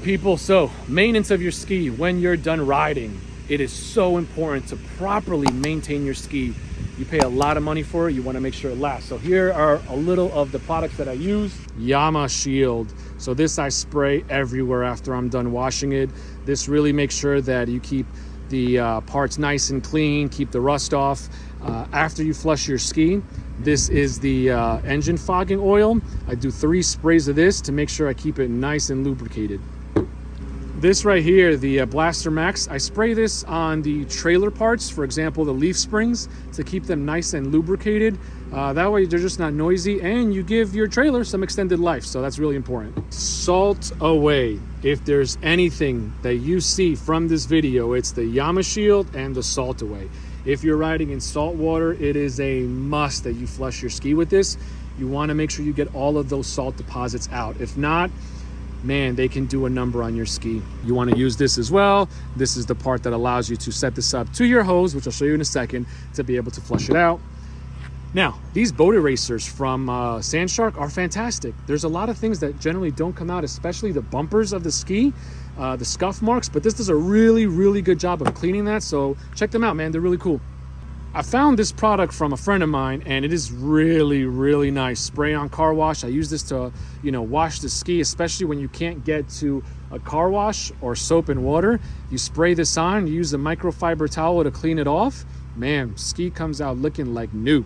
right, people, so maintenance of your ski when you're done riding. It is so important to properly maintain your ski. You pay a lot of money for it, you want to make sure it lasts. So here are a little of the products that I use. Yama Shield. So this I spray everywhere after I'm done washing it. This really makes sure that you keep the parts nice and clean, keep the rust off. After you flush your ski, this is the engine fogging oil. I do 3 sprays of this to make sure I keep it nice and lubricated. This right here, the Blaster Max, I spray this on the trailer parts, for example, the leaf springs, to keep them nice and lubricated. That way they're just not noisy, and you give your trailer some extended life, so that's really important. Salt away. If there's anything that you see from this video, it's the Yama Shield and the Salt Away. If you're riding in salt water, it is a must that you flush your ski with this. You want to make sure you get all of those salt deposits out. If not, man, they can do a number on your ski. You want to use this as well. This is the part that allows you to set this up to your hose, which I'll show you in a second, to be able to flush it out. Now, these boat erasers from Sandshark are fantastic. There's a lot of things that generally don't come out, especially the bumpers of the ski, the scuff marks, but this does a really, really good job of cleaning that. So check them out, man. They're really cool. I found this product from a friend of mine, and it is really, really nice. Spray on car wash. I use this to, wash the ski, especially when you can't get to a car wash or soap and water. You spray this on, you use a microfiber towel to clean it off. Man, ski comes out looking like new.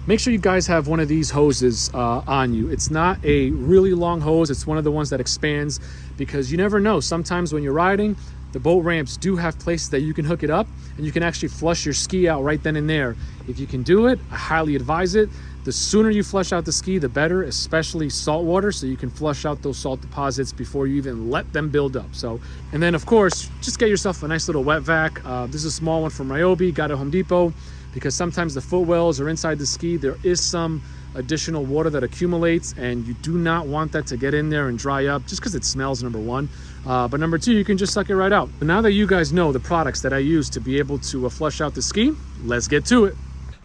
Make sure you guys have one of these hoses on you. It's not a really long hose. It's one of the ones that expands, because you never know. Sometimes when you're riding, the boat ramps do have places that you can hook it up, and you can actually flush your ski out right then and there. If you can do it, I highly advise it. The sooner you flush out the ski, the better, especially salt water, so you can flush out those salt deposits before you even let them build up. So, and then of course, just get yourself a nice little wet vac. This is a small one from Ryobi, got at Home Depot, because sometimes the footwells are inside the ski. There is some additional water that accumulates, and you do not want that to get in there and dry up, just because it smells, number one. But number two, you can just suck it right out. But now that you guys know the products that I use to be able to flush out the ski, let's get to it.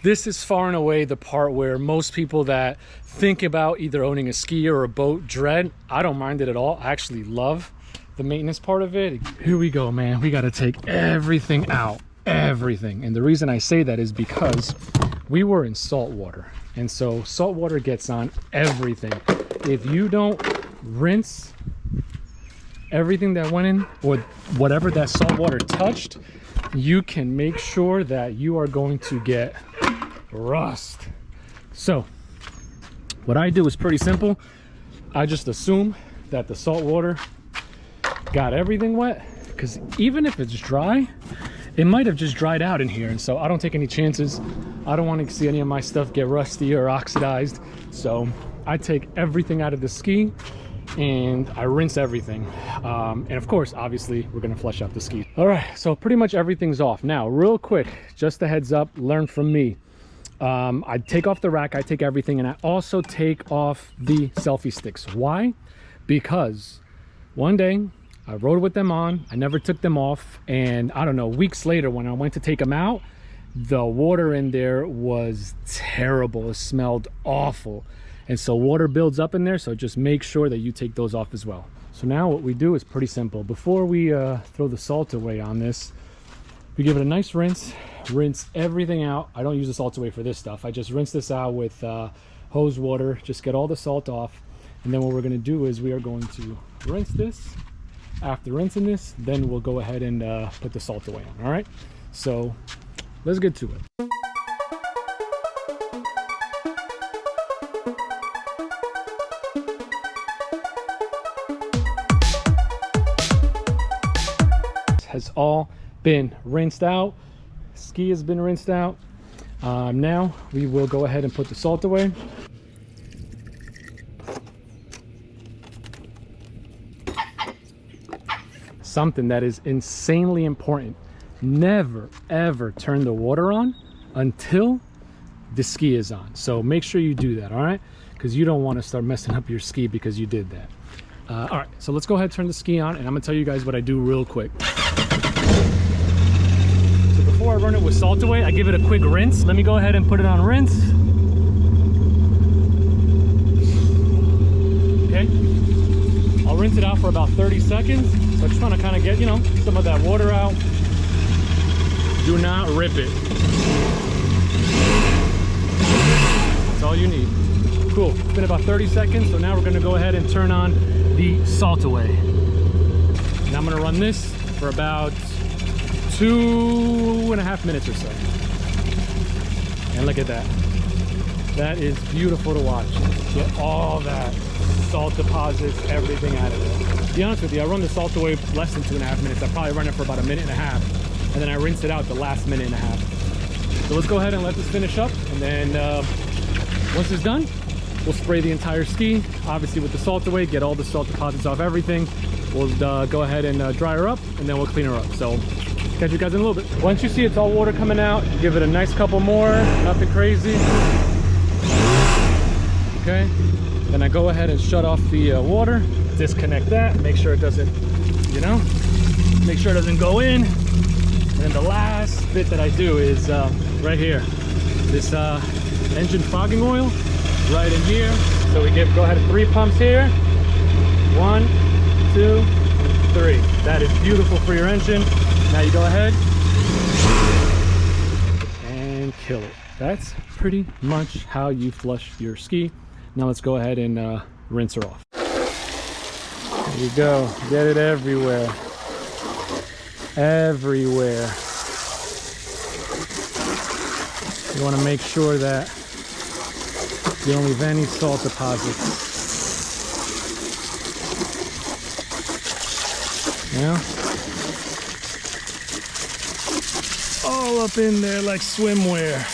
This is far and away the part where most people that think about either owning a ski or a boat dread. I don't mind it at all. I actually love the maintenance part of it. Here we go, man. We got to take everything out. Everything. And the reason I say that is because we were in salt water, and so salt water gets on everything. If you don't rinse everything that went in, or whatever that salt water touched, you can make sure that you are going to get rust. So what I do is pretty simple. I just assume that the salt water got everything wet, because even if it's dry, it might have just dried out in here, and so I don't take any chances. I don't want to see any of my stuff get rusty or oxidized, so I take everything out of the ski and I rinse everything. And of course, obviously, we're going to flush out the ski. All right, so pretty much everything's off. Now, real quick, just a heads up, learn from me. I take off the rack, I take everything, and I also take off the selfie sticks. Why? Because one day I rode with them on, I never took them off, and I don't know, weeks later when I went to take them out, the water in there was terrible. It smelled awful. And so water builds up in there, so just make sure that you take those off as well. So now what we do is pretty simple. Before we throw the salt away on this, we give it a nice rinse everything out. I don't use the salt away for this stuff. I just rinse this out with hose water, just get all the salt off. And then what we're gonna do is we are going to rinse this. After rinsing this, then we'll go ahead and put the salt away on. All right, so let's get to it. Has all been rinsed out. Ski has been rinsed out. Now we will go ahead and put the salt away. Something that is insanely important: never ever turn the water on until the ski is on. So make sure you do that, all right? Because you don't want to start messing up your ski because you did that. All right, so let's go ahead and turn the ski on, and I'm gonna tell you guys what I do real quick. So before I run it with salt away, I give it a quick rinse. Let me go ahead and put it on rinse. Okay, I'll rinse rinse it out for about 30 seconds. So I just want to kind of get, you know, some of that water out. Do not rip it. That's all you need. Cool, it's been about 30 seconds. So now we're gonna go ahead and turn on the salt away. And I'm gonna run this for about 2.5 minutes or so. And look at that. That is beautiful to watch. Get all that salt deposits, everything out of it. To be honest with you, I run the salt away less than 2.5 minutes. I probably run it for about 1.5 minutes, and then I rinse it out the last 1.5 minutes. So let's go ahead and let this finish up, and then once it's done, we'll spray the entire ski, obviously with the salt away, get all the salt deposits off everything. We'll go ahead and dry her up, and then we'll clean her up. So catch you guys in a little bit. Once you see it's all water coming out, give it a nice couple more, nothing crazy. Okay, then I go ahead and shut off the water, disconnect that, make sure it doesn't, you know, make sure it doesn't go in. And then the last bit that I do is right here, this engine fogging oil right in here. So we go ahead and 3 pumps here. 1, 2, 3. That is beautiful for your engine. Now you go ahead and kill it. That's pretty much how you flush your ski. Now let's go ahead and rinse her off. There you go. Get it everywhere. Everywhere. You want to make sure that you don't leave any salt deposits. Yeah. All up in there like swimwear.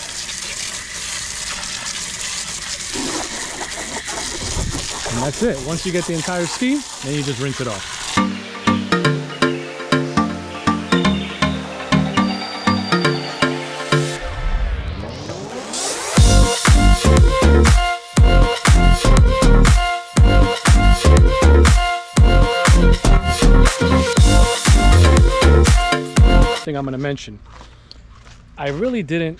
And that's it. Once you get the entire ski, then you just rinse it off. Thing I'm going to mention, I really didn't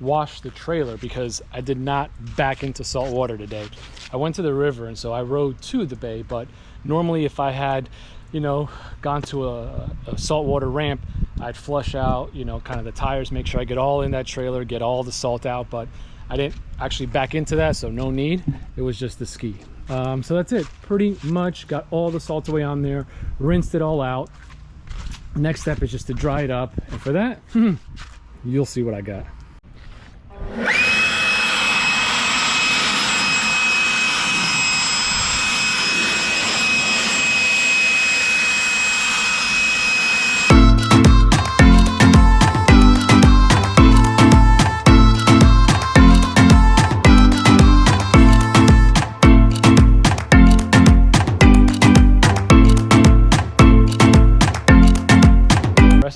wash the trailer because I did not back into salt water today. I went to the river, and so I rode to the bay, but normally if I had, you know, gone to a saltwater ramp, I'd flush out, you know, kind of the tires, make sure I get all in that trailer, get all the salt out, but I didn't actually back into that, so no need. It was just the ski. So that's it. Pretty much got all the salt away on there, rinsed it all out. Next step is just to dry it up, and for that, you'll see what I got.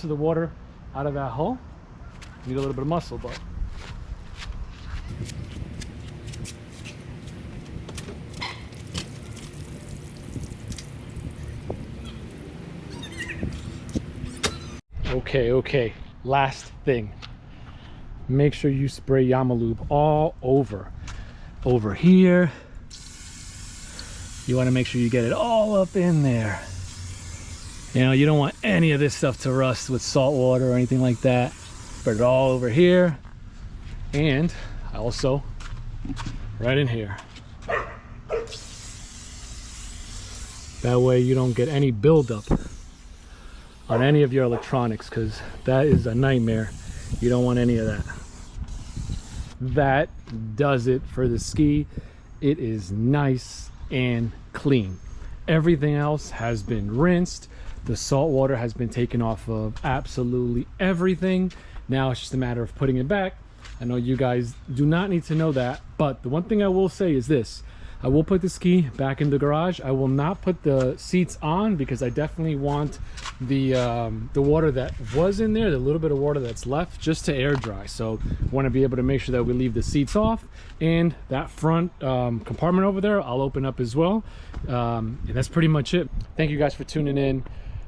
Of the water out of that hole. Need a little bit of muscle, but okay, last thing, make sure you spray Yamalube all over here. You want to make sure you get it all up in there. You know, you don't want any of this stuff to rust with salt water or anything like that. Spread it all over here, and also right in here. That way you don't get any buildup on any of your electronics, because that is a nightmare. You don't want any of that. That does it for the ski. It is nice and clean. Everything else has been rinsed. The salt water has been taken off of absolutely everything. Now it's just a matter of putting it back. I know you guys do not need to know that, but the one thing I will say is this. I will put the ski back in the garage. I will not put the seats on because I definitely want the water that was in there, the little bit of water that's left, just to air dry. So want to be able to make sure that we leave the seats off, and that front compartment over there I'll open up as well. And that's pretty much it. Thank you guys for tuning in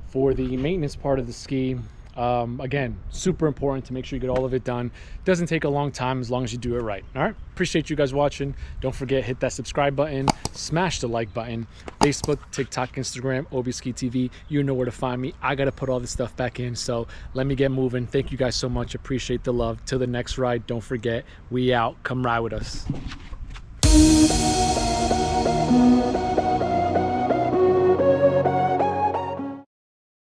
for the maintenance part of the ski. Again, super important to make sure you get all of it done. Doesn't take a long time as long as you do it right. All right, appreciate you guys watching. Don't forget, hit that subscribe button, smash the like button. Facebook, TikTok, Instagram, Obiski TV. You know where to find me. I gotta put all this stuff back in, so let me get moving. Thank you guys so much. Appreciate the love. Till the next ride, don't forget, we out. Come ride with us.